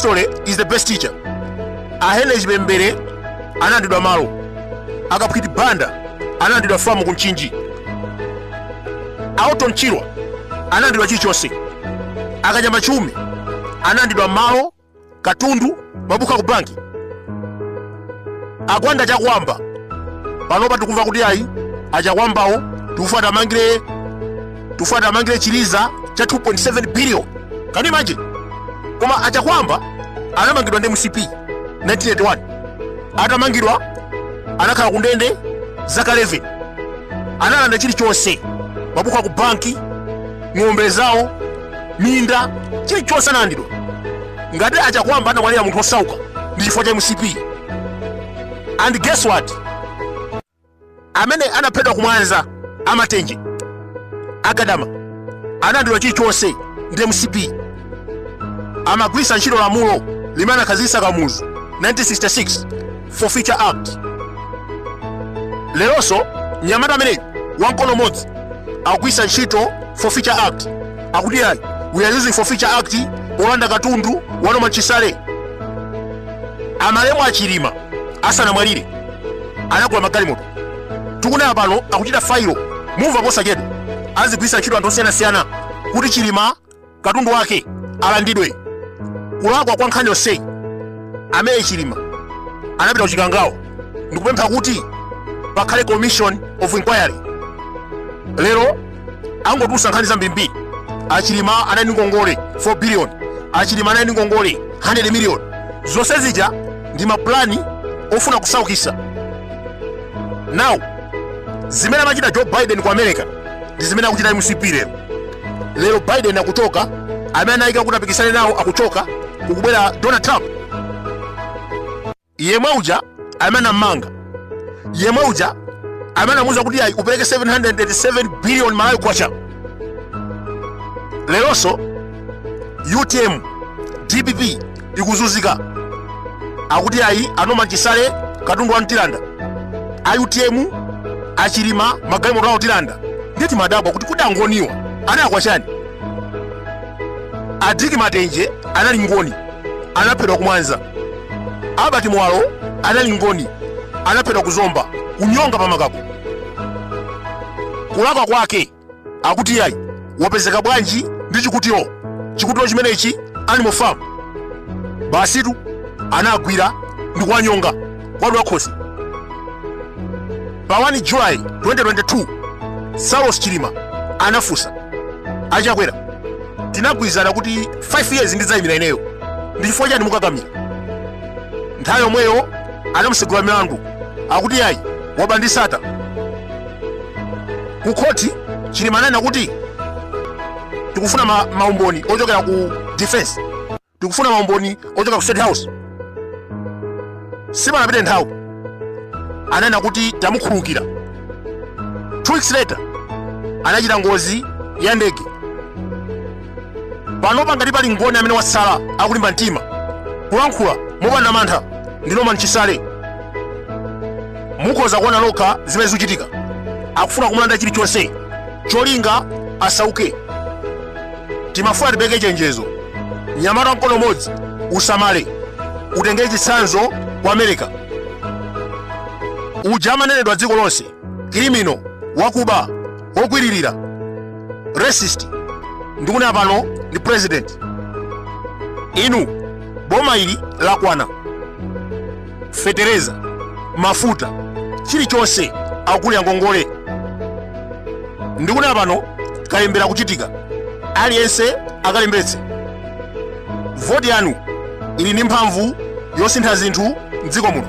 History is the best teacher. Ahene chipembere anandidwa malo, akapwiti banda anandidwa famu kunchinji, auto mchirwa anandidwa chichonse, akanyama chumi anandidwa malo, katundu, mabuka ku banki. Akwanda chakwamba panopa tikumva kuti ayi achakwambawo tufata amangire chiliza cha 2.7 billion. Can you imagine? Koma achakwamba anamangidwa ndi MCP 1981, atamangidwa anakhala kundende zaka 11, analanda chilichonse, mabuka ku banki, ng'ombe zawo, minda, chilichonse analandidwa. Ngati achakwamba anakwalira munthu osauka ndi chifukwa cha MCP. And guess what? Amene anaphedwa kumwanza amatenje akadama anandidwa chilichonse ndi MCP. Amagwisa ntchito lamulo limene anakhazikitsa kamuzu 1966 Forfeiture Act. Leronso mnyamata amene wamkono modzi akugwisa ntchito Forfeiture Act. Akuti ayi, we are using Forfeiture Act polanda katundu wano machisale. Amalemu achilima asanamwalire anagula magalimoto. Tikunena pano akuchita failo mumva posachedwa azigwisa ntchito anthu osiyanasiyana kuti chilima katundu wake alandidwe. Kulakwa kwa nkhani yonseyi amene chilima anapita kuchikangawo ndikupempha kuti pakhale commission of inquiry. Lero angotusa nkhani zambirimbiri. Achilima anali ngongole 4 billion, achilima anali ngongole 100 million. Zonse zija ndi maplani ofuna kusaukisa. Now zimene amachita Joe Biden ku America ndi zimene akuchita MCP lero. Lero Biden akuchoka, amene anayika kuti apikisane nawo akuchoka, kukubwera Donald Trump. Yemwe uja amene amanga, yemwe uja amene anamuwuza kuti ayi upereke 787 billion malawi kwacha. Leronso UTM DPP ikuzunzika, akuti ayi anoma chisale katundu wa mtilanda. UTM achilima magalimoto awo tilanda. Nditi madabwa kuti kudangoniwa anakwachani. Adiki Matenje anali ngoni anaphedwa kumwanza. Abati Mwalo anali ngoni anaphedwa kuzomba kunyonga pamakapu. Kulakwa kwake akuti yayi wapezeka bwanji ndi chikutiro chimenechi animal farm. Basitu anagwira ndi kuwanyonga kwadwa khosi. Pa 1 July 2022 Salos Chilima anafusa achakwera, tinagwizana kuti 5 years ndidzayimira ineyo ndi chifukwa chani mukakamira. Nthawi yomweyo anamusegula milandu akuti yayi wabandisata. Ku khoti Chilima ananena kuti tikufuna maumboni ochokera ku defense, tikufuna maumboni ochokera ku state house. Sipanapite nthawi ananena kuti tamukhululukira. 2 weeks later anachita ngozi ya ndege. Panopa ngati pali ngoni amene wasala akulimba mtima kulankhula mopanda mantha ndilo manchisale. Mukhoza kuona lokha zimene zikuchitika. Akufuna kumulanda chilichonse cholinga asauke. Timafuna tibeke chenjezo. Nyamata mkono modzi usamale utengere chitsanzo ku America. Uja amanenedwa dziko lonse criminal, wakuba, wokwiririra, racist. Ndikunena pano ndi president. Inu boma ili lakwana. Fetereza, mafuta, chilichonse akulya ngongole. Ndikunena pano kalembera kuchitika. Aliyense akalembetse. Voti yanu ili ndi mphamvu yosintha zinthu m'dziko muno.